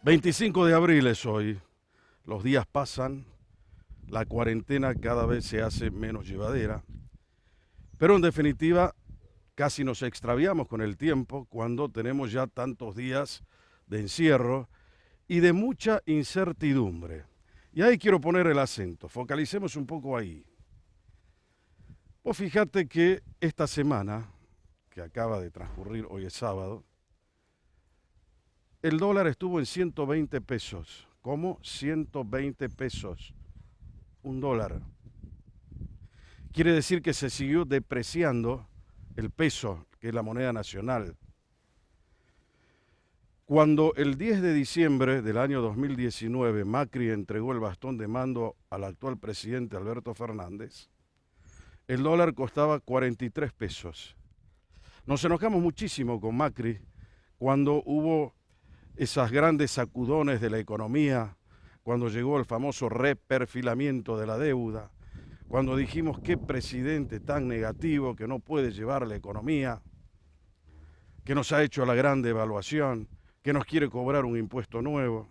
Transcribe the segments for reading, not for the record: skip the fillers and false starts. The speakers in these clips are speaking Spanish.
25 de abril es hoy, los días pasan, la cuarentena cada vez se hace menos llevadera, pero en definitiva casi nos extraviamos con el tiempo cuando tenemos ya tantos días de encierro y de mucha incertidumbre. Y ahí quiero poner el acento, focalicemos un poco ahí. Vos fíjate que esta semana, que acaba de transcurrir, hoy es sábado, el dólar estuvo en 120 pesos. ¿Cómo? 120 pesos. Un dólar. Quiere decir que se siguió depreciando el peso, que es la moneda nacional. Cuando el 10 de diciembre del año 2019 Macri entregó el bastón de mando al actual presidente Alberto Fernández, el dólar costaba 43 pesos. Nos enojamos muchísimo con Macri cuando hubo esas grandes sacudones de la economía, cuando llegó el famoso reperfilamiento de la deuda, cuando dijimos qué presidente tan negativo que no puede llevar la economía, que nos ha hecho la gran devaluación, que nos quiere cobrar un impuesto nuevo.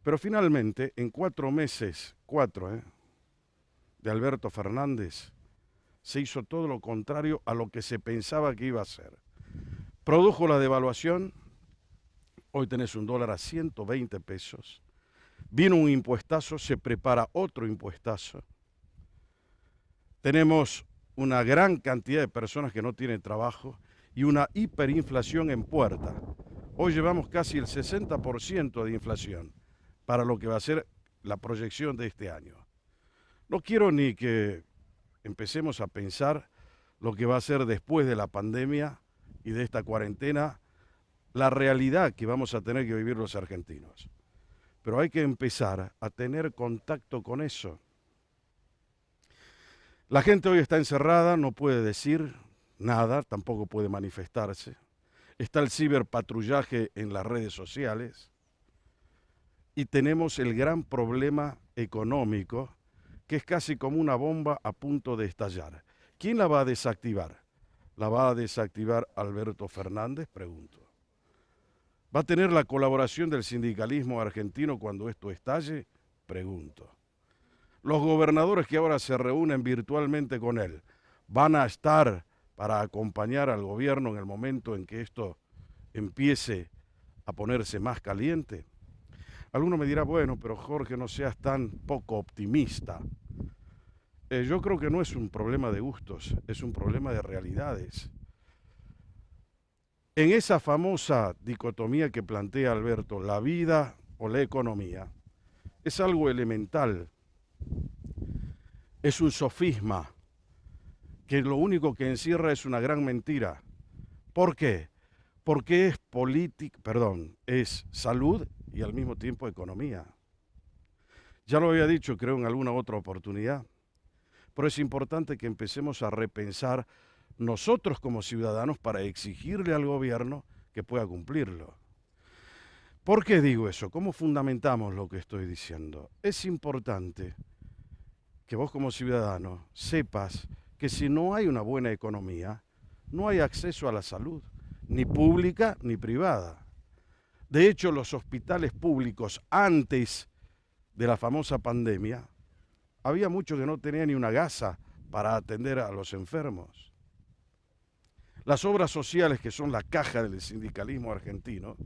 Pero finalmente, en 4 meses, de Alberto Fernández, se hizo todo lo contrario a lo que se pensaba que iba a hacer. Produjo la devaluación. Hoy tenés un dólar a 120 pesos. Vino un impuestazo, se prepara otro impuestazo. Tenemos una gran cantidad de personas que no tienen trabajo y una hiperinflación en puerta. Hoy llevamos casi el 60% de inflación para lo que va a ser la proyección de este año. No quiero ni que empecemos a pensar lo que va a ser después de la pandemia y de esta cuarentena, la realidad que vamos a tener que vivir los argentinos. Pero hay que empezar a tener contacto con eso. La gente hoy está encerrada, no puede decir nada, tampoco puede manifestarse. Está el ciberpatrullaje en las redes sociales. Y tenemos el gran problema económico, que es casi como una bomba a punto de estallar. ¿Quién la va a desactivar? ¿La va a desactivar Alberto Fernández? Pregunto. ¿Va a tener la colaboración del sindicalismo argentino cuando esto estalle? Pregunto. Los gobernadores que ahora se reúnen virtualmente con él, ¿van a estar para acompañar al gobierno en el momento en que esto empiece a ponerse más caliente? Alguno me dirá, bueno, pero Jorge, no seas tan poco optimista. Yo creo que no es un problema de gustos, es un problema de realidades. En esa famosa dicotomía que plantea Alberto, la vida o la economía, es algo elemental, es un sofisma, que lo único que encierra es una gran mentira. ¿Por qué? Porque es es salud y al mismo tiempo economía. Ya lo había dicho, creo, en alguna otra oportunidad, pero es importante que empecemos a repensar nosotros como ciudadanos para exigirle al gobierno que pueda cumplirlo. ¿Por qué digo eso? ¿Cómo fundamentamos lo que estoy diciendo? Es importante que vos como ciudadano sepas que si no hay una buena economía, no hay acceso a la salud, ni pública ni privada. De hecho, los hospitales públicos antes de la famosa pandemia, había muchos que no tenían ni una gasa para atender a los enfermos. Las obras sociales, que son la caja del sindicalismo argentino,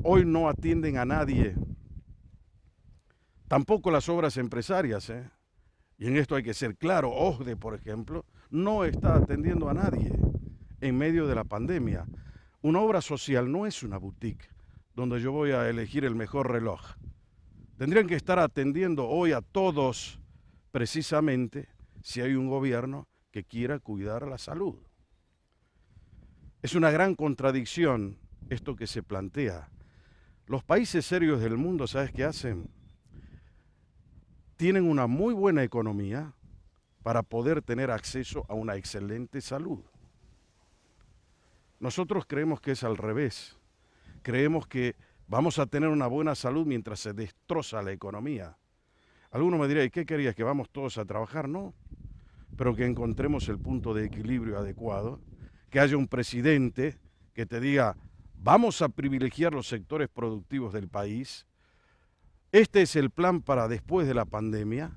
hoy no atienden a nadie. Tampoco las obras empresarias, y en esto hay que ser claro. OSDE, por ejemplo, no está atendiendo a nadie en medio de la pandemia. Una obra social no es una boutique donde yo voy a elegir el mejor reloj. Tendrían que estar atendiendo hoy a todos, precisamente si hay un gobierno que quiera cuidar la salud. Es una gran contradicción esto que se plantea. Los países serios del mundo, ¿sabes qué hacen? Tienen una muy buena economía para poder tener acceso a una excelente salud. Nosotros creemos que es al revés. Creemos que vamos a tener una buena salud mientras se destroza la economía. Alguno me dirá, ¿y qué querías? ¿Que vamos todos a trabajar? No, pero que encontremos el punto de equilibrio adecuado, que haya un presidente que te diga, Vamos a privilegiar los sectores productivos del país. Este es el plan para después de la pandemia.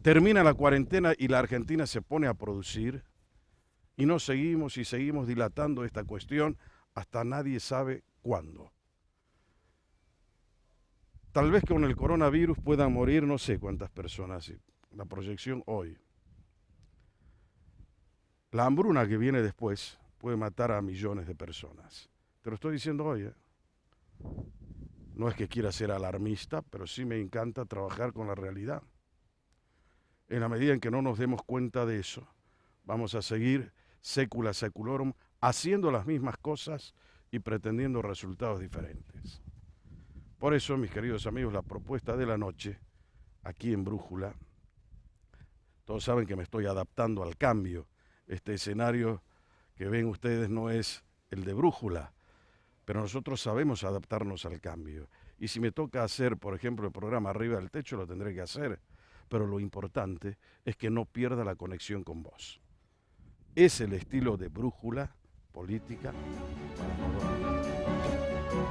Termina la cuarentena y la Argentina se pone a producir. Y no seguimos y seguimos dilatando esta cuestión hasta nadie sabe cuándo. Tal vez con el coronavirus puedan morir no sé cuántas personas, la proyección hoy. La hambruna que viene después puede matar a millones de personas. Te lo estoy diciendo hoy, ¿eh? No es que quiera ser alarmista, pero sí me encanta trabajar con la realidad. En la medida en que no nos demos cuenta de eso, vamos a seguir secula seculorum haciendo las mismas cosas y pretendiendo resultados diferentes. Por eso, mis queridos amigos, la propuesta de la noche, aquí en Brújula, todos saben que me estoy adaptando al cambio. Este escenario que ven ustedes no es el de Brújula, pero nosotros sabemos adaptarnos al cambio. Y si me toca hacer, por ejemplo, el programa Arriba del Techo, lo tendré que hacer. Pero lo importante es que no pierda la conexión con vos. Es el estilo de Brújula política para no dormir.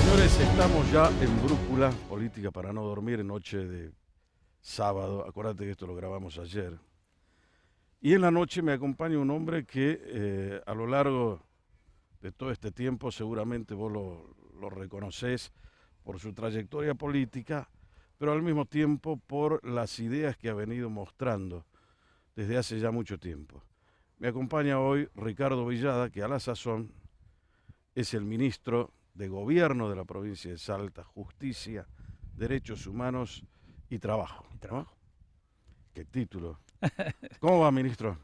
Señores, estamos ya en Brújula política para no dormir, noche de sábado. Acuérdate que esto lo grabamos ayer. Y en la noche me acompaña un hombre que a lo largo de todo este tiempo seguramente vos lo reconocés por su trayectoria política, pero al mismo tiempo por las ideas que ha venido mostrando desde hace ya mucho tiempo. Me acompaña hoy Ricardo Villada, que a la sazón es el ministro de Gobierno de la provincia de Salta, Justicia, Derechos Humanos y Trabajo. ¿Y trabajo? ¿Qué título? ¿Cómo va, ministro?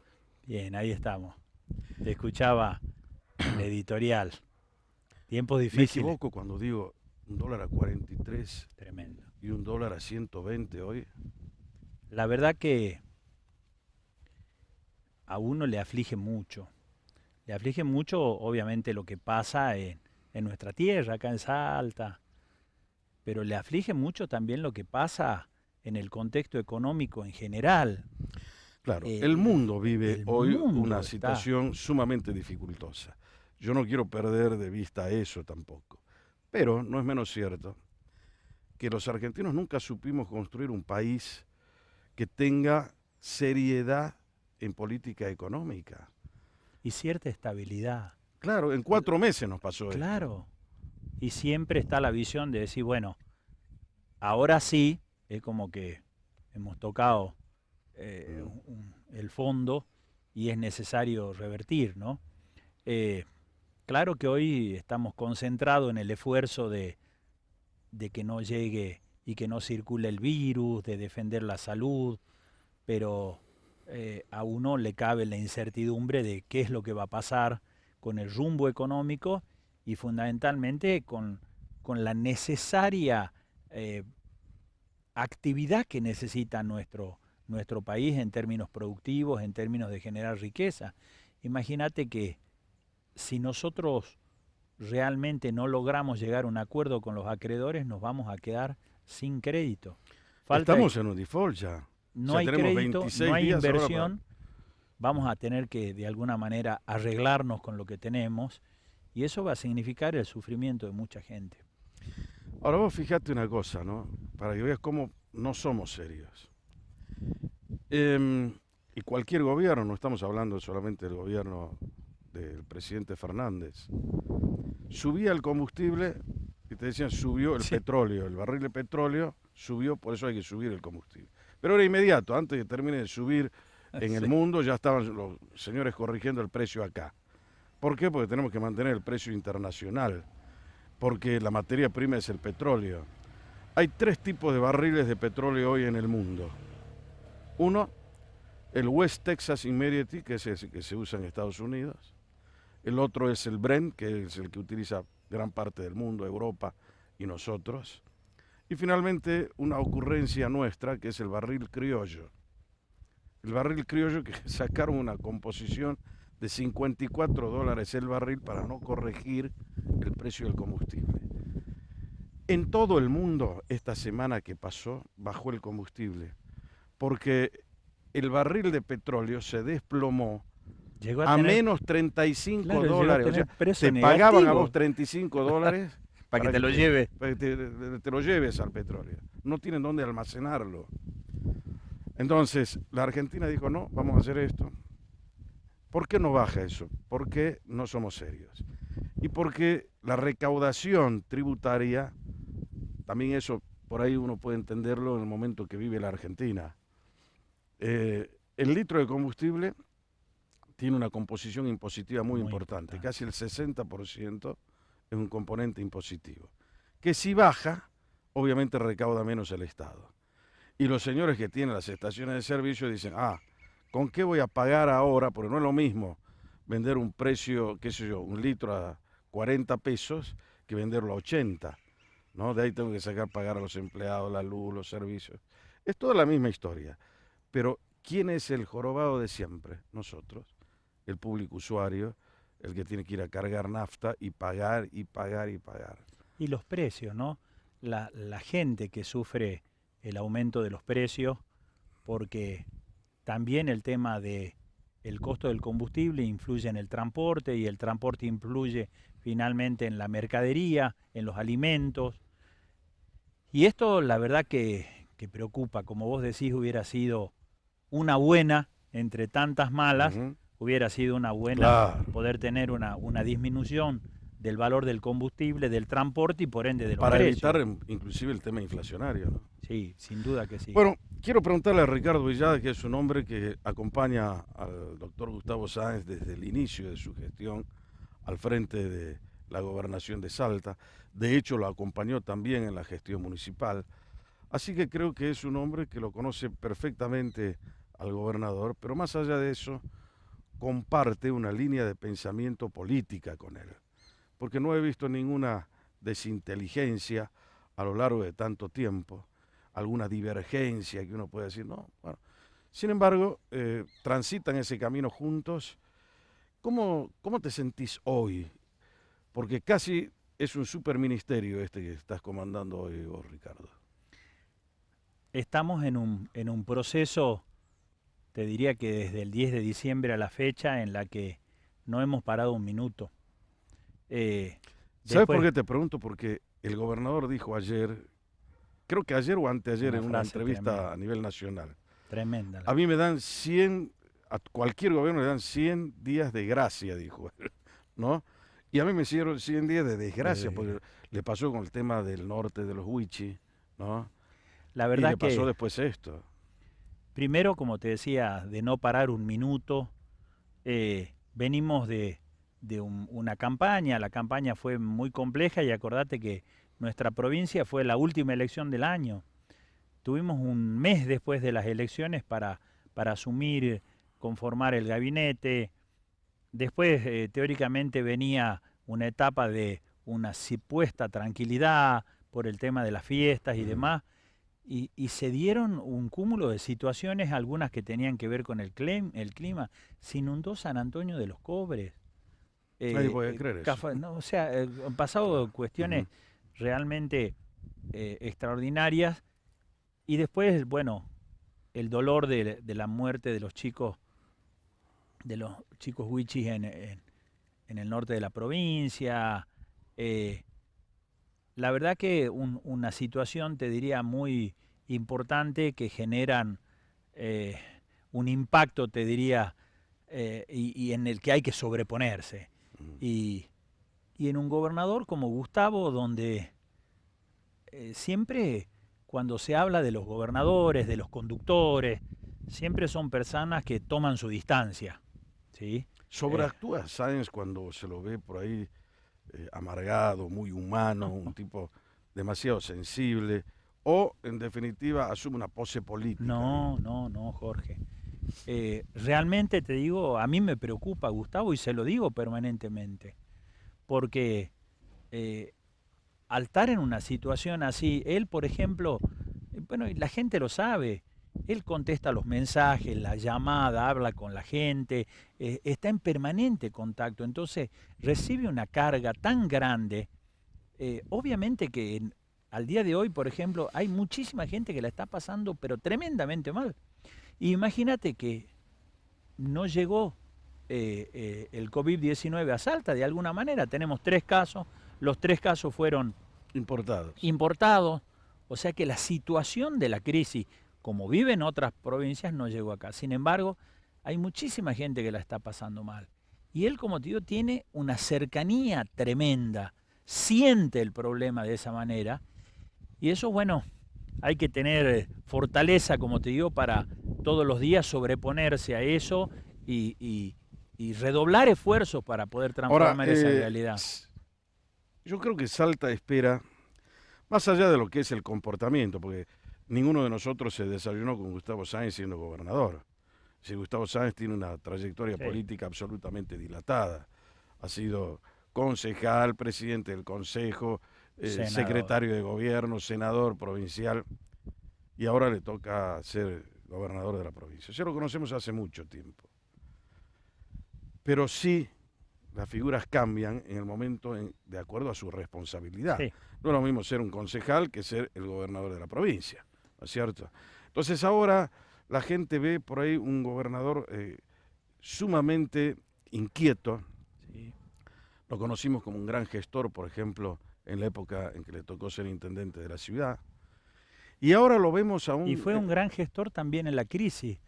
Bien, ahí estamos. Te escuchaba el editorial. Tiempos Me difíciles. equivoco cuando digo $1 a 43 Tremendo. y $1 a 120 hoy. La verdad que a uno le aflige mucho. Le aflige mucho, obviamente, lo que pasa en nuestra tierra, acá en Salta. Pero le aflige mucho también lo que pasa en el contexto económico en general. Claro, el mundo vive el hoy mundo una está- situación sumamente dificultosa. Yo no quiero perder de vista eso tampoco. Pero no es menos cierto que los argentinos nunca supimos construir un país que tenga seriedad en política económica. Y cierta estabilidad. Claro, en 4 meses nos pasó esto. Claro. Y siempre está la visión de decir, bueno, ahora sí, es como que hemos tocado el fondo y es necesario revertir, ¿no? Claro que hoy estamos concentrados en el esfuerzo de que no llegue y que no circule el virus, de defender la salud, pero a uno le cabe la incertidumbre de qué es lo que va a pasar con el rumbo económico y fundamentalmente con la necesaria actividad que necesita nuestro país en términos productivos, en términos de generar riqueza. Imagínate que si nosotros realmente no logramos llegar a un acuerdo con los acreedores, nos vamos a quedar sin crédito. Estamos en un default ya. No O sea, hay tenemos crédito, 26 no hay días ahora para- inversión, vamos a tener que de alguna manera arreglarnos con lo que tenemos y eso va a significar el sufrimiento de mucha gente. Ahora vos fijate una cosa, ¿no? Para que veas cómo no somos serios. Y cualquier gobierno, no estamos hablando solamente del gobierno del presidente Fernández, subía el combustible y te decían subió el Sí. petróleo, el barril de petróleo subió, por eso hay que subir el combustible. Pero era inmediato, antes de que termine de subir en el Sí. mundo ya estaban los señores corrigiendo el precio acá. ¿Por qué? Porque tenemos que mantener el precio internacional, porque la materia prima es el petróleo. Hay 3 tipos de barriles de petróleo hoy en el mundo. Uno, el West Texas Intermediate, que es ese que se usa en Estados Unidos. El otro es el Brent, que es el que utiliza gran parte del mundo, Europa y nosotros. Y finalmente una ocurrencia nuestra, que es el barril criollo. El barril criollo que sacaron una composición de $54 el barril para no corregir el precio del combustible. En todo el mundo, esta semana que pasó, bajó el combustible, porque el barril de petróleo se desplomó Llegó a tener, menos 35 claro, llegó a dólares. O tener sea, precio te pagaban a negativo vos 35 dólares para que te lo lleve. para que te lo lleves al petróleo. No tienen dónde almacenarlo. Entonces, la Argentina dijo, no, vamos a hacer esto. ¿Por qué no baja eso? Porque no somos serios. Y porque la recaudación tributaria, también eso por ahí uno puede entenderlo en el momento que vive la Argentina. El litro de combustible tiene una composición impositiva muy importante. Casi el 60% es un componente impositivo. Que si baja, obviamente recauda menos el Estado. Y los señores que tienen las estaciones de servicio dicen, ¿con qué voy a pagar ahora? Porque no es lo mismo vender un precio, qué sé yo, un litro a 40 pesos que venderlo a 80, ¿no? De ahí tengo que pagar a los empleados, la luz, los servicios. Es toda la misma historia. Pero, ¿quién es el jorobado de siempre? Nosotros, el público usuario, el que tiene que ir a cargar nafta y pagar y pagar y pagar. Y los precios, ¿no? La gente que sufre el aumento de los precios, porque también el tema de el costo del combustible influye en el transporte y el transporte influye finalmente en la mercadería, en los alimentos. Y esto la verdad que preocupa. Como vos decís, hubiera sido una buena entre tantas malas, hubiera sido una buena poder tener una disminución del valor del combustible, del transporte y por ende de los precios. Para evitar inclusive el tema inflacionario, ¿no? Sí, sin duda que sí. Bueno, quiero preguntarle a Ricardo Villada, que es un hombre que acompaña al doctor Gustavo Sáenz desde el inicio de su gestión al frente de la gobernación de Salta. De hecho, lo acompañó también en la gestión municipal. Así que creo que es un hombre que lo conoce perfectamente al gobernador, pero más allá de eso, comparte una línea de pensamiento política con él. Porque no he visto ninguna desinteligencia a lo largo de tanto tiempo, alguna divergencia que uno puede decir, no, bueno. Sin embargo, transitan ese camino juntos. ¿Cómo te sentís hoy? Porque casi es un superministerio este que estás comandando hoy vos, Ricardo. Estamos en un proceso, te diría que desde el 10 de diciembre a la fecha, en la que no hemos parado un minuto. ¿Sabes por qué te pregunto? Porque el gobernador dijo ayer, creo que ayer o anteayer en una entrevista tremenda, a nivel nacional. Tremenda. A mí me dan 100, a cualquier gobierno le dan 100 días de gracia, dijo, ¿no? Y a mí me hicieron 100 días de desgracia, porque le pasó con el tema del norte de los Huichi, ¿no? La verdad y le pasó después esto. Primero, como te decía, de no parar un minuto. Venimos de una campaña. La campaña fue muy compleja y acordate que nuestra provincia fue la última elección del año. Tuvimos un mes después de las elecciones para asumir, conformar el gabinete. Después, teóricamente, venía una etapa de una supuesta tranquilidad por el tema de las fiestas y demás. Y se dieron un cúmulo de situaciones, algunas que tenían que ver con el clima. Se inundó San Antonio de los Cobres. Nadie puede creer eso. No, o sea, han pasado cuestiones realmente extraordinarias. Y después, bueno, el dolor de la muerte de los chicos huichis en el norte de la provincia. La verdad que una situación, te diría, muy importante que generan un impacto, te diría, y en el que hay que sobreponerse. Y en un gobernador como Gustavo, donde siempre cuando se habla de los gobernadores, de los conductores, siempre son personas que toman su distancia, ¿sí? ¿Sobreactúa Sáenz cuando se lo ve por ahí amargado, muy humano, un tipo demasiado sensible, o en definitiva asume una pose política? No, Jorge. Realmente te digo, a mí me preocupa Gustavo y se lo digo permanentemente, porque al estar en una situación así, él, por ejemplo, bueno, y la gente lo sabe, él contesta los mensajes, la llamada, habla con la gente, está en permanente contacto, entonces recibe una carga tan grande. Obviamente que al día de hoy, por ejemplo, hay muchísima gente que la está pasando, pero tremendamente mal. Y imagínate que no llegó el COVID-19 a Salta de alguna manera. Tenemos 3 casos, los 3 casos fueron Importados. importados, o sea que la situación de la crisis, como vive en otras provincias, no llegó acá. Sin embargo, hay muchísima gente que la está pasando mal. Y él, como te digo, tiene una cercanía tremenda, siente el problema de esa manera. Y eso, bueno, hay que tener fortaleza, como te digo, para todos los días sobreponerse a eso y redoblar esfuerzos para poder Ahora, transformar esa realidad. yo creo que Salta espera, más allá de lo que es el comportamiento, porque ninguno de nosotros se desayunó con Gustavo Sáenz siendo gobernador. Si Gustavo Sáenz tiene una trayectoria Sí. política absolutamente dilatada, ha sido concejal, presidente del consejo, Senador. secretario de gobierno, senador provincial, y ahora le toca ser gobernador de la provincia. Ya lo conocemos hace mucho tiempo. Pero sí, las figuras cambian en el momento de acuerdo a su responsabilidad. Sí. No es lo mismo ser un concejal que ser el gobernador de la provincia, ¿no es cierto? Entonces ahora la gente ve por ahí un gobernador sumamente inquieto. Sí. Lo conocimos como un gran gestor, por ejemplo, en la época en que le tocó ser intendente de la ciudad. Y ahora lo vemos aún... Y fue un gran gestor también en la crisis.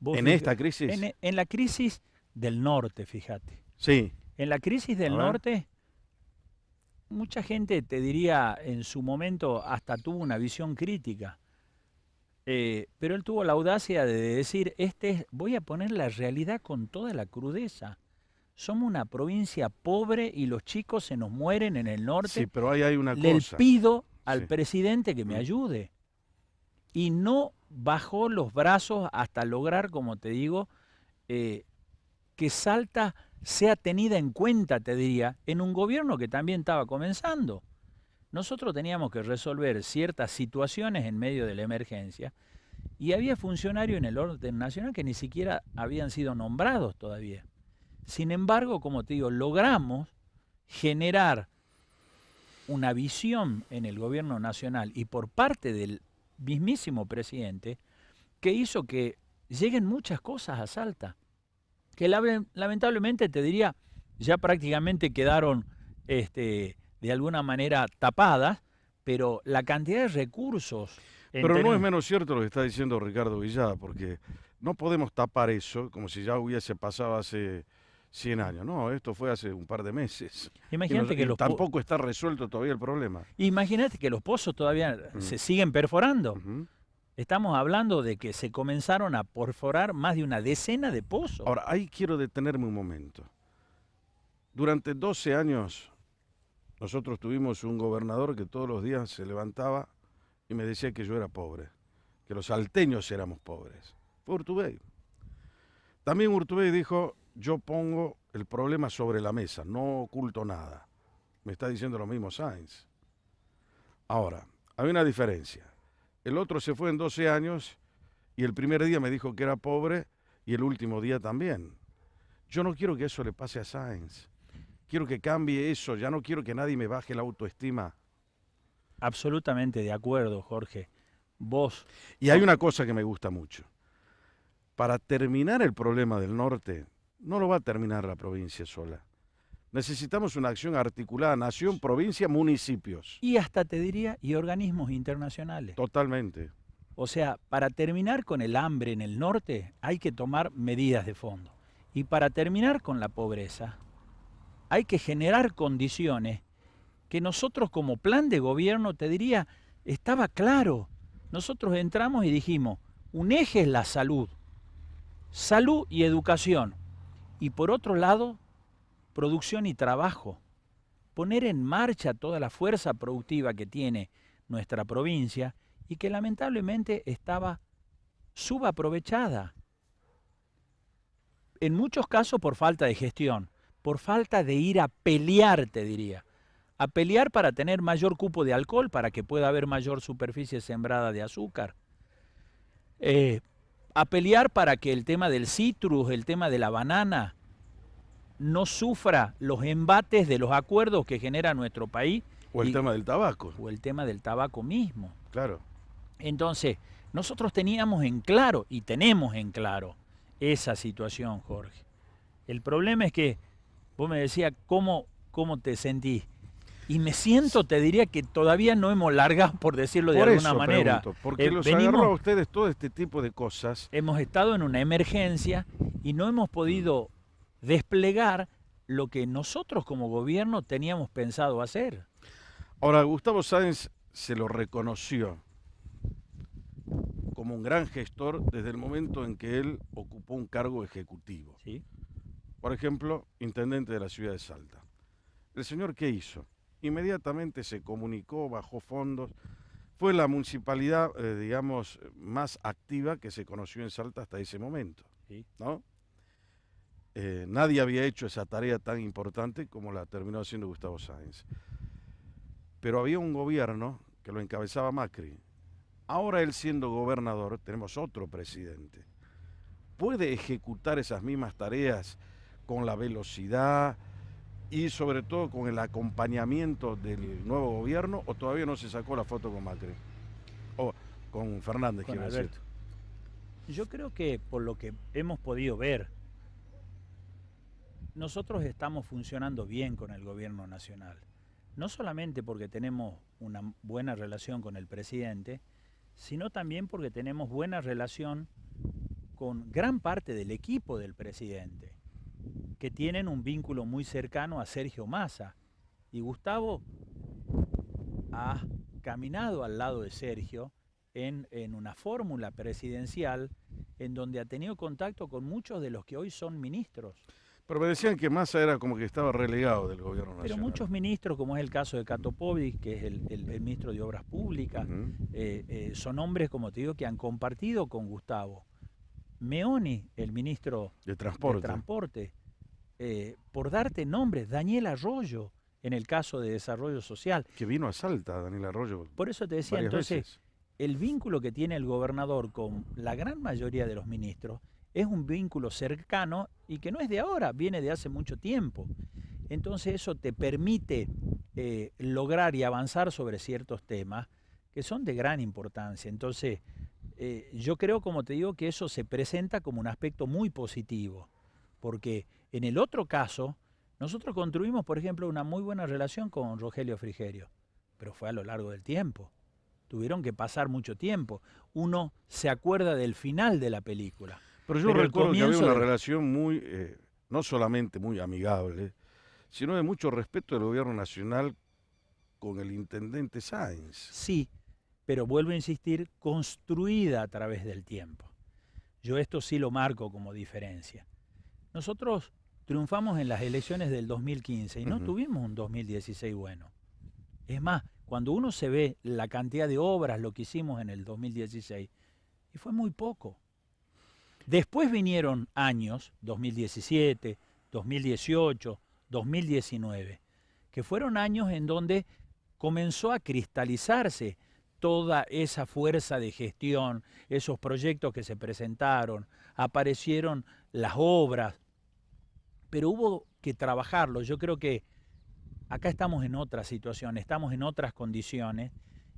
¿En esta crisis? En la crisis del norte, fíjate. Sí. En la crisis del A ver. norte, mucha gente, te diría, en su momento hasta tuvo una visión crítica. Pero él tuvo la audacia de decir, voy a poner la realidad con toda la crudeza. Somos una provincia pobre y los chicos se nos mueren en el norte. Sí, pero ahí hay una Le cosa. pido al Sí. presidente que me ayude. Y no bajó los brazos hasta lograr, como te digo, que Salta sea tenida en cuenta, te diría, en un gobierno que también estaba comenzando. Nosotros teníamos que resolver ciertas situaciones en medio de la emergencia y había funcionarios en el orden nacional que ni siquiera habían sido nombrados todavía. Sin embargo, como te digo, logramos generar una visión en el gobierno nacional y por parte del mismísimo presidente que hizo que lleguen muchas cosas a Salta, que lamentablemente, te diría, ya prácticamente quedaron de alguna manera tapadas, pero la cantidad de recursos... Pero no es menos cierto lo que está diciendo Ricardo Villada, porque no podemos tapar eso como si ya hubiese pasado hace 100 años. No, esto fue hace un par de meses. Imagínate que tampoco está resuelto todavía el problema. Imagínate que los pozos todavía se siguen perforando. Ujú. Estamos hablando de que se comenzaron a perforar más de una decena de pozos. Ahora, ahí quiero detenerme un momento. Durante 12 años nosotros tuvimos un gobernador que todos los días se levantaba y me decía que yo era pobre, que los salteños éramos pobres. Fue Urtubey. También Urtubey dijo, yo pongo el problema sobre la mesa, no oculto nada. Me está diciendo lo mismo Sáenz. Ahora, hay una diferencia. El otro se fue en 12 años y el primer día me dijo que era pobre y el último día también. Yo no quiero que eso le pase a Sáenz. Quiero que cambie eso, ya no quiero que nadie me baje la autoestima. Absolutamente de acuerdo, Jorge. Vos... Y hay una cosa que me gusta mucho. Para terminar el problema del norte, no lo va a terminar la provincia sola. Necesitamos una acción articulada, nación, provincia, municipios. Y hasta te diría, y organismos internacionales. Totalmente. O sea, para terminar con el hambre en el norte hay que tomar medidas de fondo. Y para terminar con la pobreza hay que generar condiciones que nosotros como plan de gobierno, te diría, estaba claro. Nosotros entramos y dijimos, un eje es la salud. Salud y educación. Y por otro lado, producción y trabajo. Poner en marcha toda la fuerza productiva que tiene nuestra provincia y que lamentablemente estaba subaprovechada. En muchos casos por falta de gestión, por falta de ir a pelear, te diría. A pelear para tener mayor cupo de alcohol, para que pueda haber mayor superficie sembrada de azúcar. A pelear para que el tema del citrus, el tema de la banana, no sufra los embates de los acuerdos que genera nuestro país. O el tema del tabaco. O el tema del tabaco mismo. Claro. Entonces, nosotros teníamos en claro, y tenemos en claro, esa situación, Jorge. El problema es que vos me decías cómo te sentís. Y me siento, te diría que todavía no hemos largado, por decirlo de Por alguna eso manera. pregunto, porque los agarró a ustedes todo este tipo de cosas. Hemos estado en una emergencia y no hemos podido desplegar lo que nosotros como gobierno teníamos pensado hacer. Ahora, Gustavo Sáenz se lo reconoció como un gran gestor desde el momento en que él ocupó un cargo ejecutivo. ¿Sí? Por ejemplo, intendente de la ciudad de Salta. ¿El señor qué hizo? Inmediatamente se comunicó, bajó fondos. Fue la municipalidad, digamos, más activa que se conoció en Salta hasta ese momento, Sí. ¿no? Nadie había hecho esa tarea tan importante como la terminó haciendo Gustavo Sáenz. Pero había un gobierno que lo encabezaba Macri. Ahora él siendo gobernador, tenemos otro presidente. ¿Puede ejecutar esas mismas tareas con la velocidad y sobre todo con el acompañamiento del nuevo gobierno, o todavía no se sacó la foto con Macri? O con Fernández, Con quiero Alberto. decir. Yo creo que por lo que hemos podido ver, nosotros estamos funcionando bien con el gobierno nacional. No solamente porque tenemos una buena relación con el presidente, sino también porque tenemos buena relación con gran parte del equipo del presidente, que tienen un vínculo muy cercano a Sergio Massa. Y Gustavo ha caminado al lado de Sergio en una fórmula presidencial en donde ha tenido contacto con muchos de los que hoy son ministros. Pero me decían que Massa era como que estaba relegado del gobierno nacional. Pero muchos ministros, como es el caso de Cato Povic, que es el ministro de Obras Públicas, son hombres, como te digo, que han compartido con Gustavo. Meoni, el ministro de Transporte, por darte nombres, Daniel Arroyo, en el caso de Desarrollo Social. Que vino a Salta, Daniel Arroyo. Por eso te decía, entonces, veces. El vínculo que tiene el gobernador con la gran mayoría de los ministros es un vínculo cercano y que no es de ahora, viene de hace mucho tiempo. Entonces eso te permite lograr y avanzar sobre ciertos temas que son de gran importancia. Entonces yo creo, como te digo, que eso se presenta como un aspecto muy positivo, porque en el otro caso, nosotros construimos, por ejemplo, una muy buena relación con Rogelio Frigerio, pero fue a lo largo del tiempo. Tuvieron que pasar mucho tiempo. Uno se acuerda del final de la película. Pero yo recuerdo que había una relación muy, no solamente muy amigable, sino de mucho respeto del gobierno nacional con el intendente Sáenz. Sí, pero vuelvo a insistir, construida a través del tiempo. Yo esto sí lo marco como diferencia. Nosotros triunfamos en las elecciones del 2015 y no tuvimos un 2016 bueno. Es más, cuando uno se ve la cantidad de obras, lo que hicimos en el 2016, y fue muy poco. Después vinieron años, 2017, 2018, 2019, que fueron años en donde comenzó a cristalizarse toda esa fuerza de gestión, esos proyectos que se presentaron, aparecieron las obras, pero hubo que trabajarlo. Yo creo que acá estamos en otra situación, estamos en otras condiciones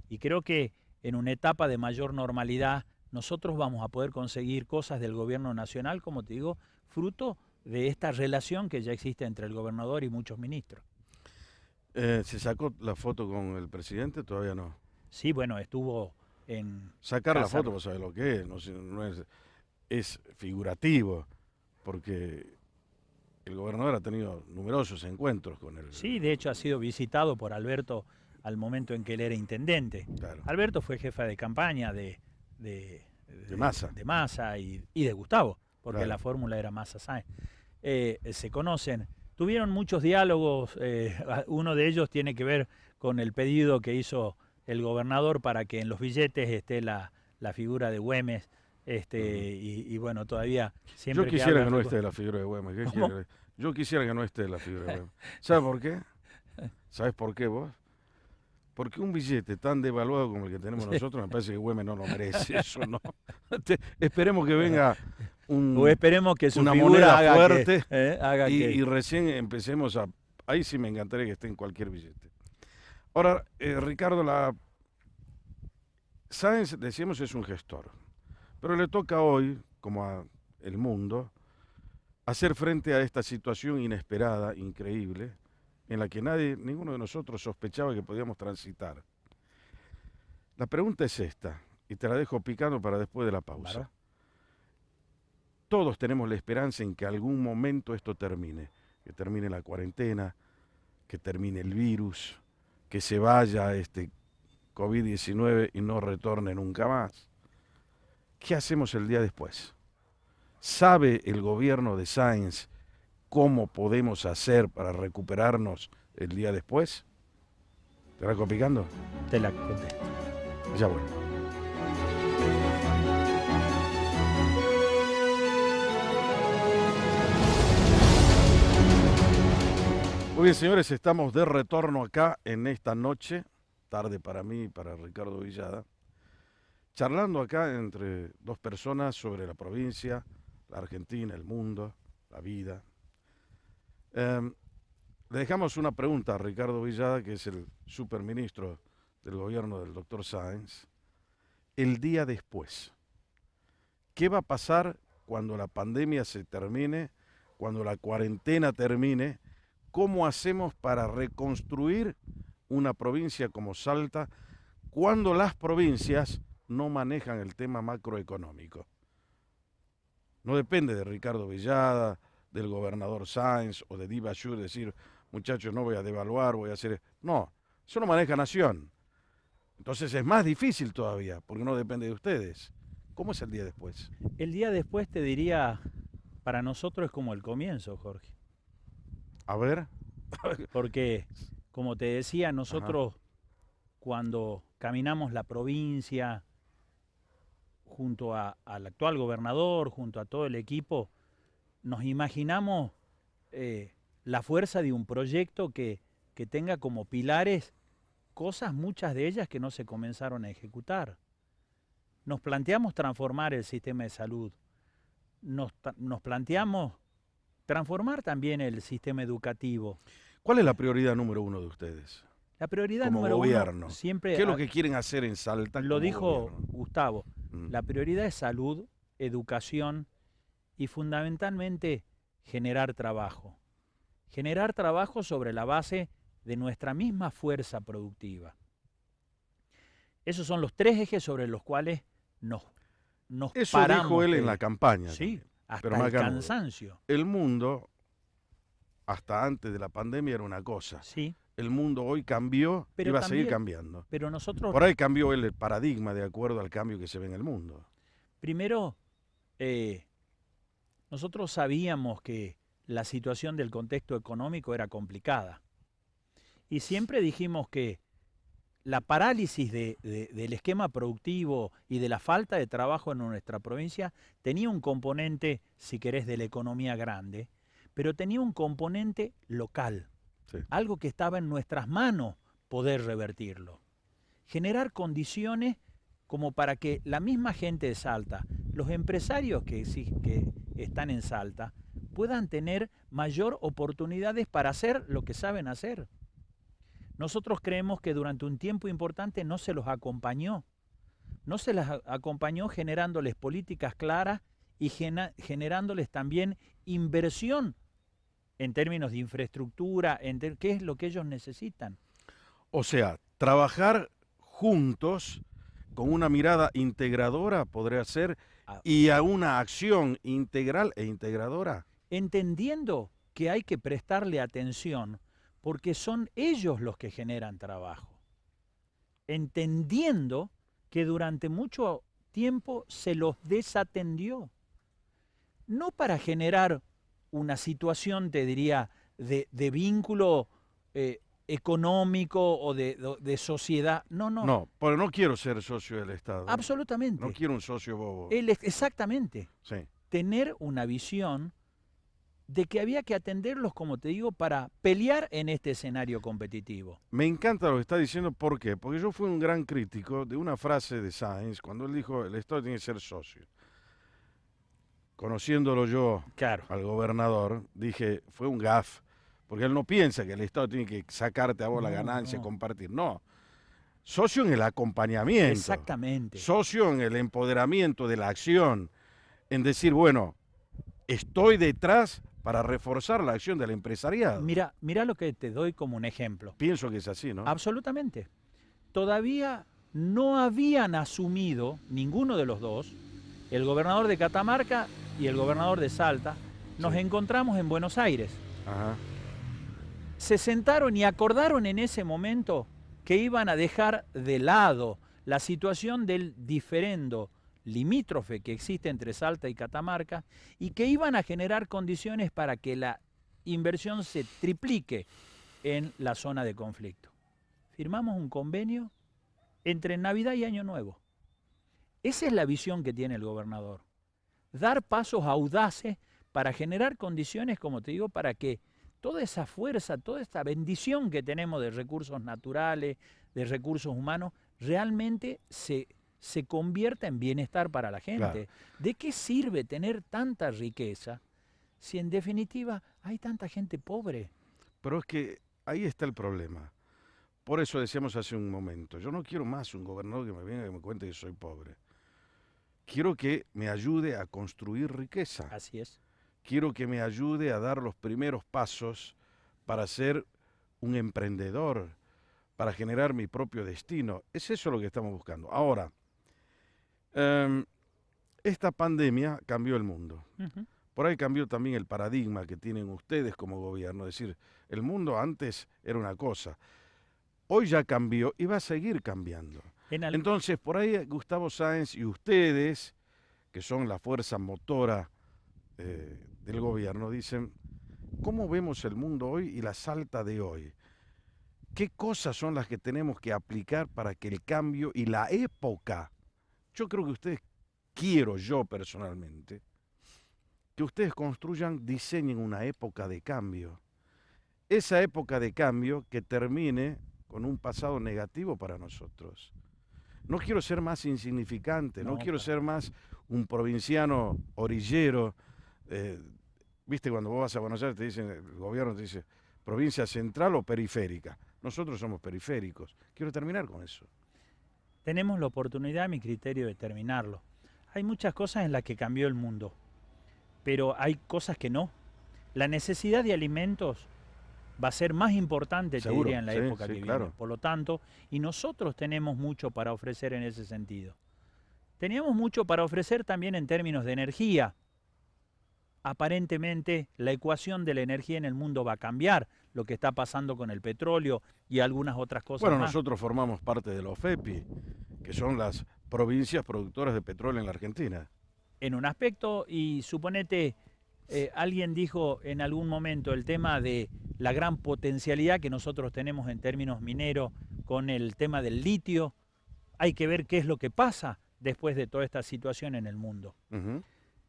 y creo que en una etapa de mayor normalidad nosotros vamos a poder conseguir cosas del gobierno nacional, como te digo, fruto de esta relación que ya existe entre el gobernador y muchos ministros. ¿Se sacó la foto con el presidente? Todavía no. Sí, bueno, estuvo en... Sacar la foto, vos sabés lo que es, no es figurativo, porque el gobernador ha tenido numerosos encuentros con él. Sí, de hecho ha sido visitado por Alberto al momento en que él era intendente. Claro. Alberto fue jefa de campaña de Massa y de Gustavo, porque claro, la fórmula era Massa-Sáenz. Se conocen, tuvieron muchos diálogos, uno de ellos tiene que ver con el pedido que hizo el gobernador para que en los billetes esté la figura de Güemes. Y bueno, todavía siempre. Yo quisiera que no esté la figura de Güemes. Yo quisiera que no esté la figura de Güemes. ¿Sabes por qué? ¿Sabes por qué vos? Porque un billete tan devaluado como el que tenemos nosotros, me parece que Güemes no lo merece. Eso no. Esperemos que venga o esperemos que una moneda fuerte y recién empecemos a. Ahí sí me encantaría que esté en cualquier billete. Ahora, Ricardo, Sáenz, decíamos, es un gestor, pero le toca hoy, como a el mundo, hacer frente a esta situación inesperada, increíble, en la que ninguno de nosotros sospechaba que podíamos transitar. La pregunta es esta, y te la dejo picando para después de la pausa. Claro. Todos tenemos la esperanza en que algún momento esto termine, que termine la cuarentena, que termine el virus, que se vaya este COVID-19 y no retorne nunca más. ¿Qué hacemos el día después? ¿Sabe el gobierno de Sáenz cómo podemos hacer para recuperarnos el día después? ¿Te la picando? Te la contesto. Ya bueno. Muy bien, señores, estamos de retorno acá en esta noche, tarde para mí y para Ricardo Villada, charlando acá entre dos personas sobre la provincia, la Argentina, el mundo, la vida. Le dejamos una pregunta a Ricardo Villada, que es el superministro del gobierno del doctor Sáenz. El día después, ¿qué va a pasar cuando la pandemia se termine, cuando la cuarentena termine? ¿Cómo hacemos para reconstruir una provincia como Salta cuando las provincias no manejan el tema macroeconómico? No depende de Ricardo Villada, del gobernador Sáenz o de Di Bajur decir, muchachos, no voy a devaluar, voy a hacer... No, eso no maneja Nación. Entonces es más difícil todavía, porque no depende de ustedes. ¿Cómo es el día después? El día después, te diría, para nosotros es como el comienzo, Jorge. A ver. Porque, como te decía, nosotros cuando caminamos la provincia junto al actual gobernador, junto a todo el equipo, nos imaginamos la fuerza de un proyecto que tenga como pilares cosas, muchas de ellas que no se comenzaron a ejecutar. Nos planteamos transformar el sistema de salud, nos planteamos transformar también el sistema educativo. ¿Cuál es la prioridad número uno de ustedes? La prioridad como número gobierno, uno siempre... ¿qué es lo que quieren hacer en Salta? Lo dijo gobierno? Gustavo, la prioridad es salud, educación y fundamentalmente generar trabajo. Generar trabajo sobre la base de nuestra misma fuerza productiva. Esos son los tres ejes sobre los cuales nos Eso paramos. dijo él en la campaña. Sí, también. hasta Pero el macanudo. cansancio. El mundo, hasta antes de la pandemia, era una cosa. Sí, El mundo hoy cambió y pero va a seguir también- cambiando. pero nosotros Por ahí cambió el paradigma de acuerdo al cambio que se ve en el mundo. primero, nosotros sabíamos que la situación del contexto económico era complicada. Y siempre dijimos que la parálisis del esquema productivo y de la falta de trabajo en nuestra provincia tenía un componente, si querés, de la economía grande, pero tenía un componente local, Sí. algo que estaba en nuestras manos poder revertirlo. Generar condiciones como para que la misma gente de Salta, los empresarios que están en Salta, puedan tener mayor oportunidades para hacer lo que saben hacer. Nosotros creemos que durante un tiempo importante no se los acompañó. No se les acompañó generándoles políticas claras y generándoles también inversión en términos de infraestructura, qué es lo que ellos necesitan. O sea, trabajar juntos con una mirada integradora podría ser y a una acción integral e integradora. Entendiendo que hay que prestarle atención porque son ellos los que generan trabajo. Entendiendo que durante mucho tiempo se los desatendió. No para generar una situación, te diría, de vínculo económico o de sociedad. No. No, pero no quiero ser socio del Estado. Absolutamente. No quiero un socio bobo. Exactamente. Sí. Tener una visión de que había que atenderlos, como te digo, para pelear en este escenario competitivo. Me encanta lo que está diciendo, ¿por qué? Porque yo fui un gran crítico de una frase de Sáenz cuando él dijo el Estado tiene que ser socio. Conociéndolo yo Claro. al gobernador, dije, fue un gaf, porque él no piensa que el Estado tiene que sacarte a vos la ganancia y compartir. No, socio en el acompañamiento, Exactamente. socio en el empoderamiento de la acción, en decir, bueno, estoy detrás para reforzar la acción del empresariado. Mira lo que te doy como un ejemplo. Pienso que es así, ¿no? Absolutamente. Todavía no habían asumido, ninguno de los dos, el gobernador de Catamarca y el gobernador de Salta. Nos Sí. encontramos en Buenos Aires. Ajá. Se sentaron y acordaron en ese momento que iban a dejar de lado la situación del diferendo limítrofe que existe entre Salta y Catamarca y que iban a generar condiciones para que la inversión se triplique en la zona de conflicto. Firmamos un convenio entre Navidad y Año Nuevo. Esa es la visión que tiene el gobernador. Dar pasos audaces para generar condiciones, como te digo, para que toda esa fuerza, toda esta bendición que tenemos de recursos naturales, de recursos humanos, realmente se convierta en bienestar para la gente. Claro. ¿De qué sirve tener tanta riqueza si en definitiva hay tanta gente pobre? Pero es que ahí está el problema. Por eso decíamos hace un momento, yo no quiero más un gobernador que me venga y me cuente que soy pobre. Quiero que me ayude a construir riqueza. Así es. Quiero que me ayude a dar los primeros pasos para ser un emprendedor, para generar mi propio destino. Es eso lo que estamos buscando. Ahora, esta pandemia cambió el mundo. Uh-huh. Por ahí cambió también el paradigma que tienen ustedes como gobierno. Es decir, el mundo antes era una cosa. Hoy ya cambió y va a seguir cambiando. Entonces, por ahí Gustavo Sáenz y ustedes, que son la fuerza motora del gobierno, dicen, ¿cómo vemos el mundo hoy y la Salta de hoy? ¿Qué cosas son las que tenemos que aplicar para que el cambio y la época, yo creo que ustedes, quiero yo personalmente, que ustedes construyan, diseñen una época de cambio. Esa época de cambio que termine con un pasado negativo para nosotros. No quiero ser más insignificante, no quiero ser más un provinciano orillero. Viste, cuando vos vas a Buenos Aires te dicen, el gobierno te dice, provincia central o periférica. Nosotros somos periféricos. Quiero terminar con eso. Tenemos la oportunidad, a mi criterio, de terminarlo. Hay muchas cosas en las que cambió el mundo, pero hay cosas que no. La necesidad de alimentos va a ser más importante, te diría, en la época que viene. Por lo tanto, y nosotros tenemos mucho para ofrecer en ese sentido. Teníamos mucho para ofrecer también en términos de energía. Aparentemente, la ecuación de la energía en el mundo va a cambiar, lo que está pasando con el petróleo y algunas otras cosas Bueno, más. nosotros formamos parte de la OFEPI, que son las provincias productoras de petróleo en la Argentina. En un aspecto, y suponete, alguien dijo en algún momento el tema de la gran potencialidad que nosotros tenemos en términos mineros con el tema del litio. Hay que ver qué es lo que pasa después de toda esta situación en el mundo. Uh-huh.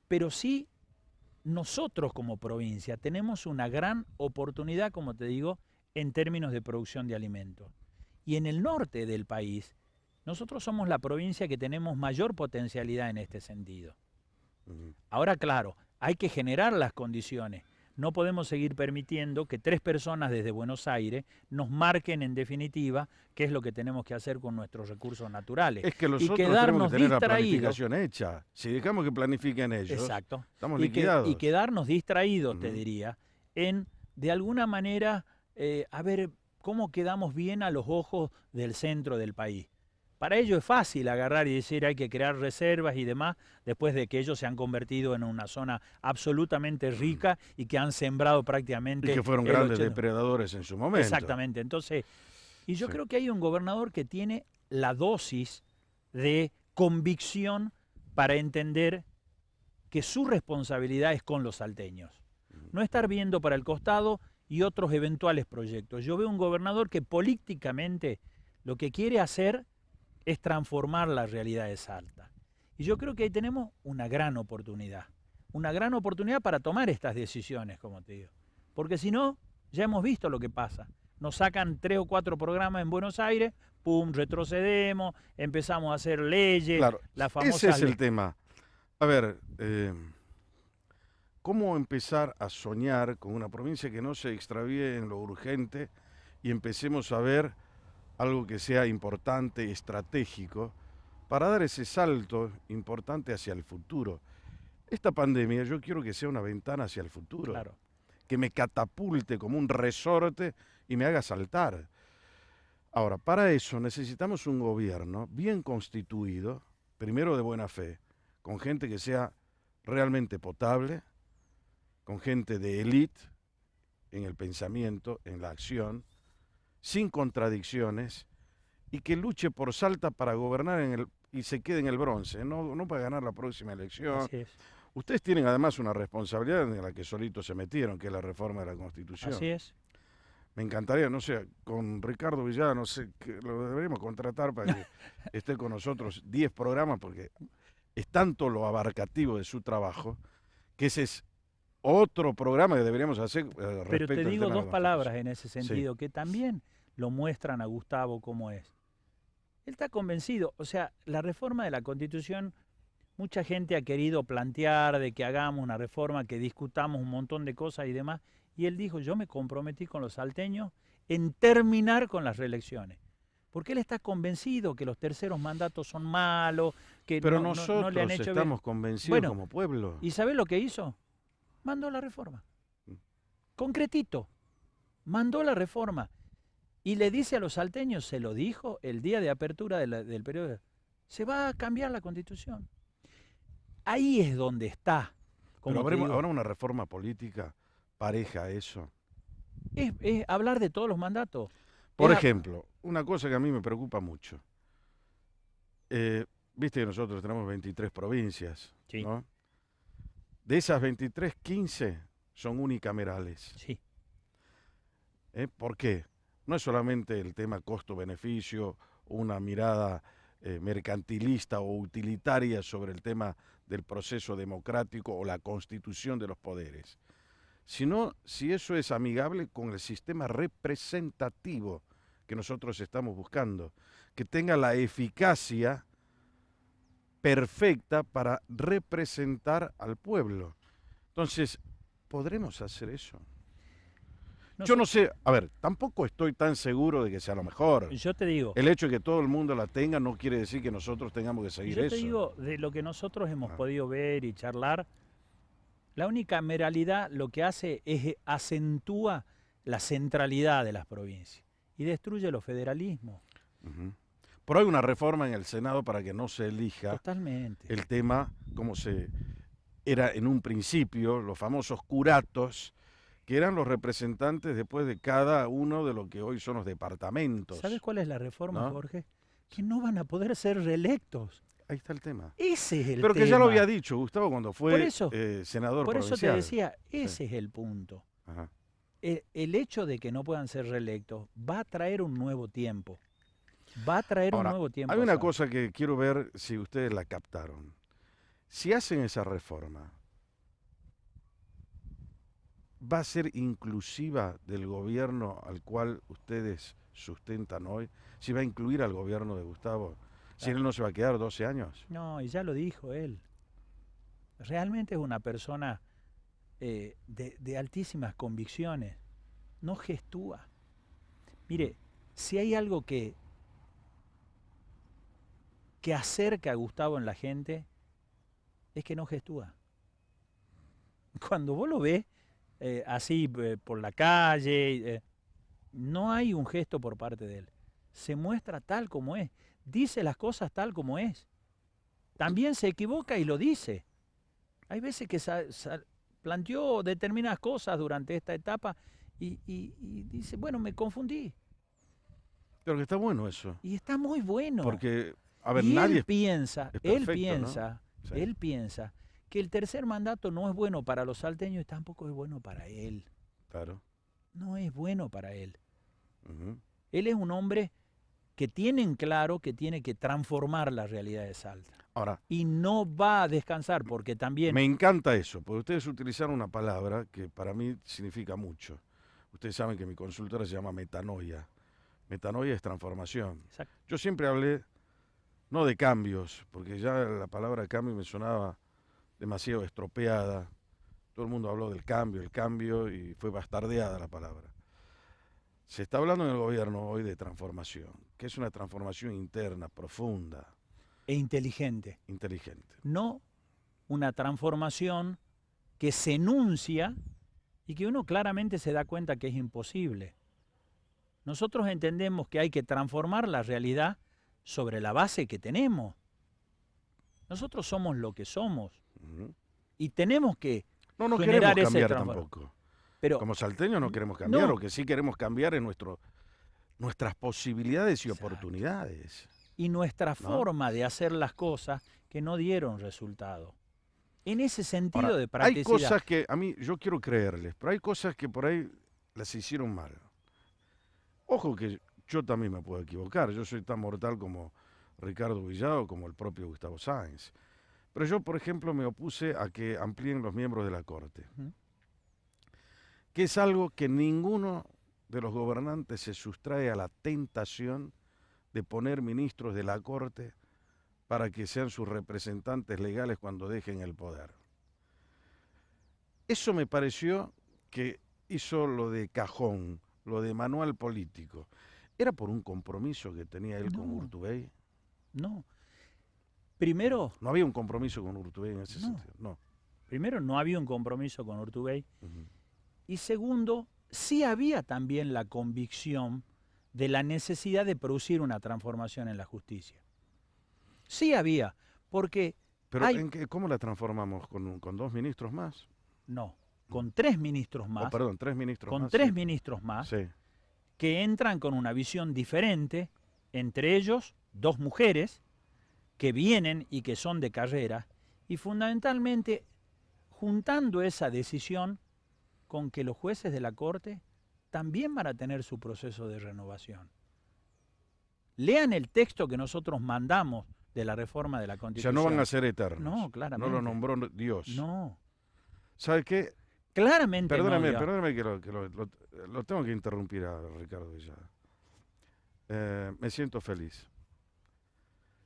Pero sí, nosotros como provincia tenemos una gran oportunidad, como te digo, en términos de producción de alimentos. Y en el norte del país, nosotros somos la provincia que tenemos mayor potencialidad en este sentido. Uh-huh. Ahora, claro, hay que generar las condiciones. No podemos seguir permitiendo que 3 personas desde Buenos Aires nos marquen en definitiva qué es lo que tenemos que hacer con nuestros recursos naturales. Es que nosotros tenemos que tener la planificación hecha. Si dejamos que planifiquen ellos, exacto, estamos liquidados. Y quedarnos distraídos, te diría, en de alguna manera a ver cómo quedamos bien a los ojos del centro del país. Para ellos es fácil agarrar y decir hay que crear reservas y demás, después de que ellos se han convertido en una zona absolutamente rica y que han sembrado prácticamente... Y que fueron grandes depredadores en su momento. Exactamente. Entonces, y yo creo que hay un gobernador que tiene la dosis de convicción para entender que su responsabilidad es con los salteños. No estar viendo para el costado y otros eventuales proyectos. Yo veo un gobernador que políticamente lo que quiere hacer es transformar la realidad de Salta. Y yo creo que ahí tenemos una gran oportunidad para tomar estas decisiones, como te digo. Porque si no, ya hemos visto lo que pasa. Nos sacan 3 o 4 programas en Buenos Aires, pum, retrocedemos, empezamos a hacer leyes, claro, la famosa ese es el tema. A ver, ¿cómo empezar a soñar con una provincia que no se extravíe en lo urgente y empecemos a ver algo que sea importante, estratégico, para dar ese salto importante hacia el futuro. Esta pandemia yo quiero que sea una ventana hacia el futuro, Claro. que me catapulte como un resorte y me haga saltar. Ahora, para eso necesitamos un gobierno bien constituido, primero de buena fe, con gente que sea realmente potable, con gente de élite en el pensamiento, en la acción, sin contradicciones y que luche por Salta para gobernar y se quede en el bronce, no para ganar la próxima elección. Así es. Ustedes tienen además una responsabilidad en la que solitos se metieron, que es la reforma de la Constitución. Así es. Me encantaría, no sé, con Ricardo Villada, no sé, que lo deberíamos contratar para que esté con nosotros 10 programas, porque es tanto lo abarcativo de su trabajo, que ese es otro programa que deberíamos hacer Pero respecto te al digo tema de dos la palabras Constitución. en ese sentido, que también lo muestran a Gustavo como es. Él está convencido, o sea, la reforma de la Constitución, mucha gente ha querido plantear de que hagamos una reforma, que discutamos un montón de cosas y demás, y él dijo, yo me comprometí con los salteños en terminar con las reelecciones. Porque él está convencido que los terceros mandatos son malos, que Pero no le han nosotros hecho bien. estamos convencidos Bueno, como pueblo. ¿y sabés lo que hizo? Mandó la reforma. Concretito. Mandó la reforma. Y le dice a los salteños, se lo dijo el día de apertura del periodo, se va a cambiar la Constitución. Ahí es donde está. Pero Como te digo, habrá una reforma política pareja a eso. es hablar de todos los mandatos. Por Es ejemplo, una cosa que a mí me preocupa mucho. Viste que nosotros tenemos 23 provincias, Sí. ¿no? De esas 23, 15 son unicamerales. Sí, ¿Por qué? No es solamente el tema costo-beneficio, una mirada mercantilista o utilitaria sobre el tema del proceso democrático o la constitución de los poderes, sino si eso es amigable con el sistema representativo que nosotros estamos buscando, que tenga la eficacia perfecta para representar al pueblo. Entonces, ¿podremos hacer eso? Yo no sé, a ver, tampoco estoy tan seguro de que sea lo mejor. yo te digo, El hecho de que todo el mundo la tenga no quiere decir que nosotros tengamos que seguir yo eso. te digo, de lo que nosotros hemos Ah. podido ver y charlar, la unicameralidad lo que hace es acentúa la centralidad de las provincias y destruye los federalismos. Ujú. Pero hay una reforma en el Senado para que no se elija Totalmente. el tema como se era en un principio, los famosos curatos, que eran los representantes después de cada uno de lo que hoy son los departamentos. ¿Sabes cuál es la reforma, ¿no? Jorge? Que no van a poder ser reelectos. Ahí está el tema. Ese es el Pero tema. que ya lo había dicho Gustavo cuando Por fue eso, senador Por eso te provincial. decía, ese es el punto. Ajá. El hecho de que no puedan ser reelectos va a traer un nuevo tiempo. Va a traer Ahora, un nuevo tiempo. hay a una Salta. cosa que quiero ver si ustedes la captaron. Si hacen esa reforma, ¿va a ser inclusiva del gobierno al cual ustedes sustentan hoy? ¿Si va a incluir al gobierno de Gustavo? ¿Si Claro. él no se va a quedar 12 años? No, y ya lo dijo él. Realmente es una persona de altísimas convicciones. No gestúa. Mire, si hay algo que acerca a Gustavo en la gente, es que no gestúa. Cuando vos lo ves así por la calle, no hay un gesto por parte de él. Se muestra tal como es. Dice las cosas tal como es. También se equivoca y lo dice. Hay veces que planteó determinadas cosas durante esta etapa y dice, bueno, me confundí. Pero que está bueno eso. Y está muy bueno. Porque, a ver, y nadie él piensa, es perfecto, ¿no? Sí. él piensa que el tercer mandato no es bueno para los salteños y tampoco es bueno para él. Claro. No es bueno para él. Ujú. Él es un hombre que tiene en claro que tiene que transformar la realidad de Salta. Ahora, Y no va a descansar porque también... me encanta eso, porque ustedes utilizaron una palabra que para mí significa mucho. Ustedes saben que mi consultora se llama metanoia. Metanoia es transformación. Exacto. Yo siempre hablé, no de cambios, porque ya la palabra cambio me sonaba demasiado estropeada. Todo el mundo habló del cambio, el cambio, y fue bastardeada la palabra. Se está hablando en el gobierno hoy de transformación, que es una transformación interna, profunda, E inteligente. inteligente. No una transformación que se enuncia y que uno claramente se da cuenta que es imposible. Nosotros entendemos que hay que transformar la realidad sobre la base que tenemos. Nosotros somos lo que somos Ujú. y tenemos que No, no queremos generar ese cambiar transformación. tampoco. Pero Como salteños no queremos cambiar, no, lo que sí queremos cambiar es nuestras posibilidades y exacto. oportunidades. Y nuestra ¿No? forma de hacer las cosas que no dieron resultado. En ese sentido Ahora, de hay practicidad. cosas que a mí, yo quiero creerles, pero hay cosas que por ahí las hicieron mal. Ojo que yo también me puedo equivocar, yo soy tan mortal como Ricardo Villado, como el propio Gustavo Sáenz. Pero yo, por ejemplo, me opuse a que amplíen los miembros de la Corte, Ujú. que es algo que ninguno de los gobernantes se sustrae a la tentación de poner ministros de la Corte para que sean sus representantes legales cuando dejen el poder. Eso me pareció que hizo lo de cajón, lo de manual político. ¿Era por un compromiso que tenía él con No, Urtubey? no. Primero, No había un compromiso con Urtubey en ese no. sentido. No. Primero, no había un compromiso con Urtubey. Ujú. Y segundo, sí había también la convicción de la necesidad de producir una transformación en la justicia. Sí había, porque Pero hay, ¿cómo la transformamos? ¿Con dos ministros más? no, con 3 ministros Oh, más, perdón, tres ministros con más. 3 Sí. ministros más, Sí. que entran con una visión diferente, entre ellos 2 mujeres que vienen y que son de carrera, y fundamentalmente juntando esa decisión con que los jueces de la Corte también van a tener su proceso de renovación. Lean el texto que nosotros mandamos de la reforma de la O sea, Constitución. no van a ser eternos. No, No claramente. lo nombró Dios. No, ¿Sabe qué? claramente no. Perdóneme, Dios. perdóneme que lo tengo que interrumpir a Ricardo Villada. Me siento feliz.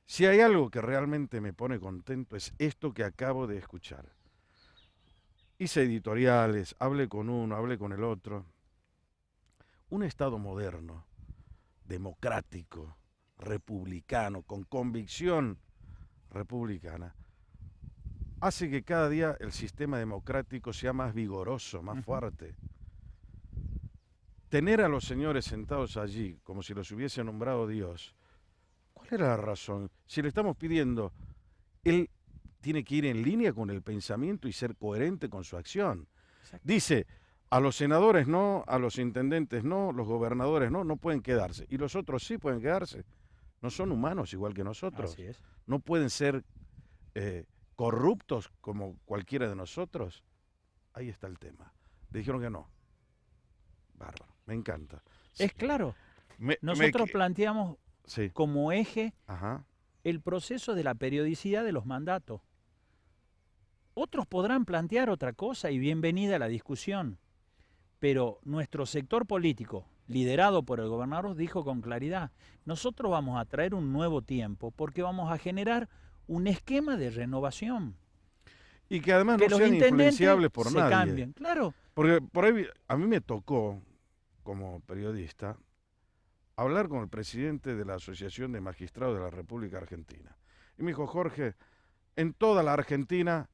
Si hay algo que realmente me pone contento es esto que acabo de escuchar. Hice editoriales, hablé con uno, hablé con el otro. Un Estado moderno, democrático, republicano, con convicción republicana, hace que cada día el sistema democrático sea más vigoroso, más fuerte. Tener a los señores sentados allí como si los hubiese nombrado Dios, ¿cuál era la razón? Si le estamos pidiendo, él tiene que ir en línea con el pensamiento y ser coherente con su acción. Exacto. Dice, a los senadores no, a los intendentes no, los gobernadores no pueden quedarse. Y los otros sí pueden quedarse. No son humanos igual que nosotros. Así es. No pueden ser corruptos como cualquiera de nosotros. Ahí está el tema. Le dijeron que no. Bárbaro, me encanta. Es claro. Me- Nosotros me- planteamos Sí, como eje ajá. el proceso de la periodicidad de los mandatos. Otros podrán plantear otra cosa y bienvenida a la discusión, pero nuestro sector político, liderado por el gobernador, dijo con claridad, nosotros vamos a traer un nuevo tiempo porque vamos a generar un esquema de renovación. Y que además Que no los sean intendentes influenciables por se nadie. cambien, claro. Porque por ahí a mí me tocó, como periodista, hablar con el presidente de la Asociación de Magistrados de la República Argentina. Y me dijo, Jorge, en toda la Argentina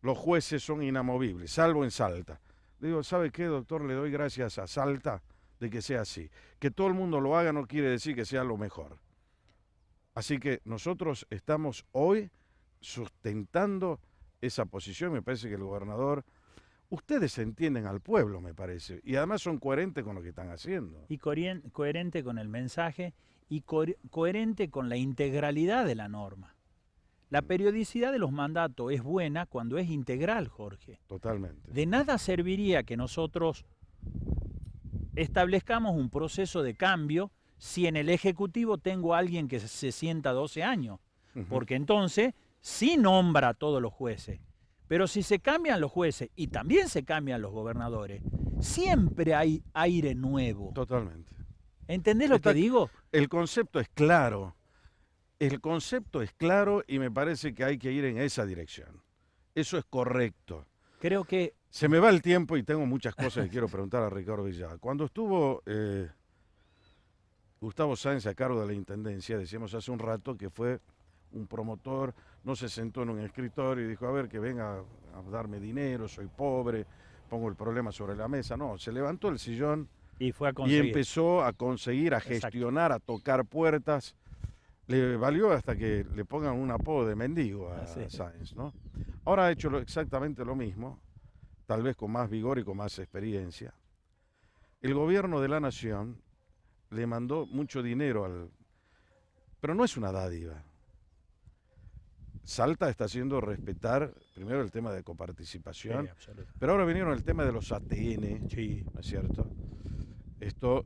los jueces son inamovibles, salvo en Salta. Le digo, ¿sabe qué, doctor? Le doy gracias a Salta de que sea así. Que todo el mundo lo haga no quiere decir que sea lo mejor. Así que nosotros estamos hoy sustentando esa posición. Me parece que el gobernador, ustedes entienden al pueblo, me parece, y además son coherentes con lo que están haciendo. Y coherente con el mensaje y coherente con la integralidad de la norma. La periodicidad de los mandatos es buena cuando es integral, Jorge. Totalmente. De nada serviría que nosotros establezcamos un proceso de cambio si en el Ejecutivo tengo a alguien que se sienta 12 años, Ujú. porque entonces sí nombra a todos los jueces. Pero si se cambian los jueces y también se cambian los gobernadores, siempre hay aire nuevo. Totalmente. ¿Entendés lo que digo? El concepto es claro. El concepto es claro y me parece que hay que ir en esa dirección. Eso es correcto. Creo que Se me va el tiempo y tengo muchas cosas que quiero preguntar a Ricardo Villada. Cuando estuvo Gustavo Sáenz a cargo de la Intendencia, decíamos hace un rato que fue un promotor, no se sentó en un escritorio y dijo, a ver, que venga a darme dinero, soy pobre, pongo el problema sobre la mesa. No, se levantó el sillón Y fue a y conseguir. empezó a conseguir, a Exacto. gestionar, a tocar puertas. Le valió hasta que le pongan un apodo de mendigo a Así es. Sáenz, ¿no? Ahora ha hecho exactamente lo mismo, tal vez con más vigor y con más experiencia. El gobierno de la nación le mandó mucho dinero pero no es una dádiva. Salta está haciendo respetar primero el tema de coparticipación, Sí, absolutamente. pero ahora vinieron el tema de los ATN, Sí. ¿no es cierto? Esto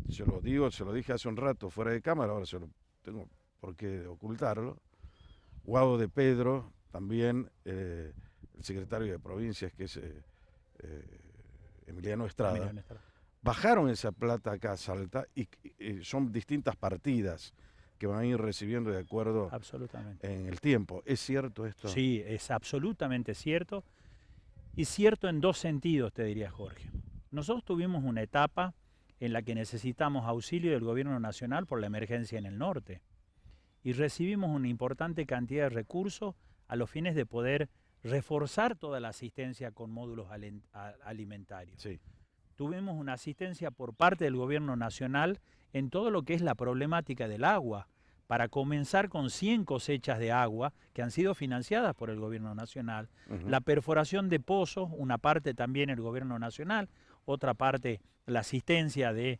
se lo digo, se lo dije hace un rato fuera de cámara, ahora se lo tengo por qué ocultarlo. Guado de Pedro, también el secretario de provincias, que es Emiliano Estrada, bajaron esa plata acá a Salta y son distintas partidas que van a ir recibiendo de acuerdo Absolutamente. en el tiempo. ¿Es cierto esto? Sí, es absolutamente cierto. Y cierto en dos sentidos, te diría Jorge. Nosotros tuvimos una etapa en la que necesitamos auxilio del gobierno nacional por la emergencia en el norte. Y recibimos una importante cantidad de recursos a los fines de poder reforzar toda la asistencia con módulos alimentarios. Sí. Tuvimos una asistencia por parte del gobierno nacional en todo lo que es la problemática del agua, para comenzar con 100 cosechas de agua que han sido financiadas por el gobierno nacional, la perforación de pozos, una parte también el gobierno nacional, otra parte la asistencia de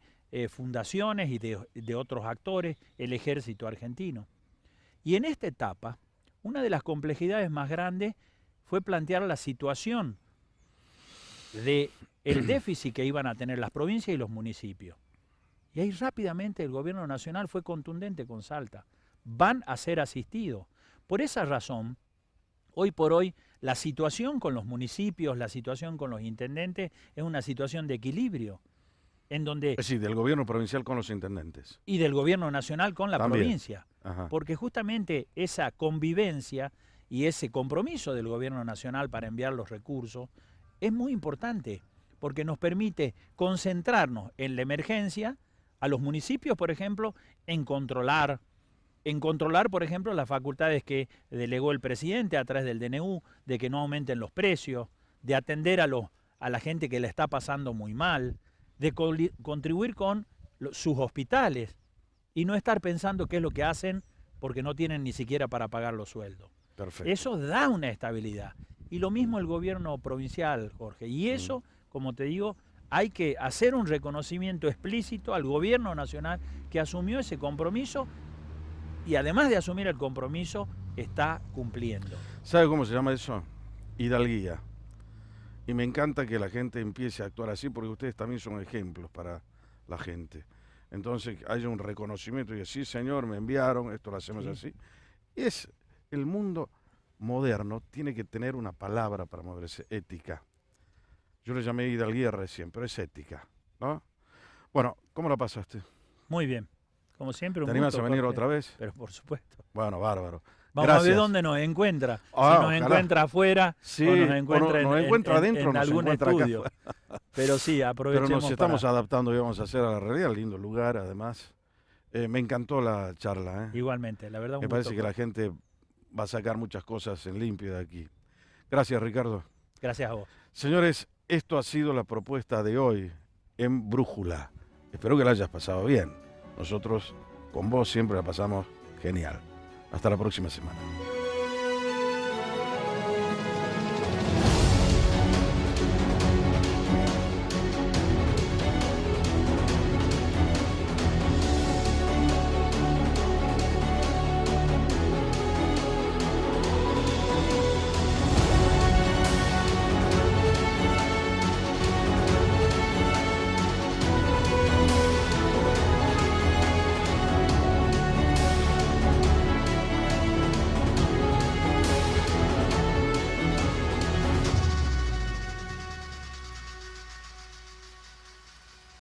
fundaciones y de otros actores, el ejército argentino. Y en esta etapa, una de las complejidades más grandes fue plantear la situación del déficit que iban a tener las provincias y los municipios. Y ahí rápidamente el gobierno nacional fue contundente con Salta. Van a ser asistidos. Por esa razón, hoy por hoy, la situación con los municipios, la situación con los intendentes, es una situación de equilibrio. En donde, Es decir, del gobierno provincial con los intendentes. y del gobierno nacional con la También. provincia. Ajá. Porque justamente esa convivencia y ese compromiso del gobierno nacional para enviar los recursos es muy importante, porque nos permite concentrarnos en la emergencia, a los municipios, por ejemplo, en controlar, por ejemplo, las facultades que delegó el presidente a través del DNU, de que no aumenten los precios, de atender a la gente que le está pasando muy mal, de contribuir con sus hospitales y no estar pensando qué es lo que hacen porque no tienen ni siquiera para pagar los sueldos. Perfecto. Eso da una estabilidad. Y lo mismo el gobierno provincial, Jorge. Y eso, como te digo, hay que hacer un reconocimiento explícito al gobierno nacional que asumió ese compromiso y además de asumir el compromiso, está cumpliendo. ¿Sabe cómo se llama eso? Hidalguía. Y me encanta que la gente empiece a actuar así porque ustedes también son ejemplos para la gente. Entonces haya un reconocimiento y decir, sí, señor, me enviaron, esto lo hacemos así. Y es el mundo moderno, tiene que tener una palabra para moverse, ética. Yo le llamé hidalguía recién, pero es ética, ¿no? Bueno, ¿cómo la pasaste? Muy bien. Como siempre, un ¿Te animas gusto, a venir Jorge. otra vez? Pero por supuesto. Bueno, bárbaro. Vamos Gracias. a ver dónde nos encuentra. Ah, si nos ojalá. encuentra afuera Sí, o nos encuentra, nos encuentra adentro, en nos algún encuentra acá estudio. Pero sí, aprovechemos. Pero nos estamos para... adaptando y vamos a hacer a la realidad, lindo lugar además. Me encantó la charla. Igualmente, la verdad. Me parece que la gente va a sacar muchas cosas en limpio de aquí. Gracias, Ricardo. Gracias a vos. Señores, esto ha sido la propuesta de hoy en Brújula. Espero que la hayas pasado bien. Nosotros con vos siempre la pasamos genial. Hasta la próxima semana.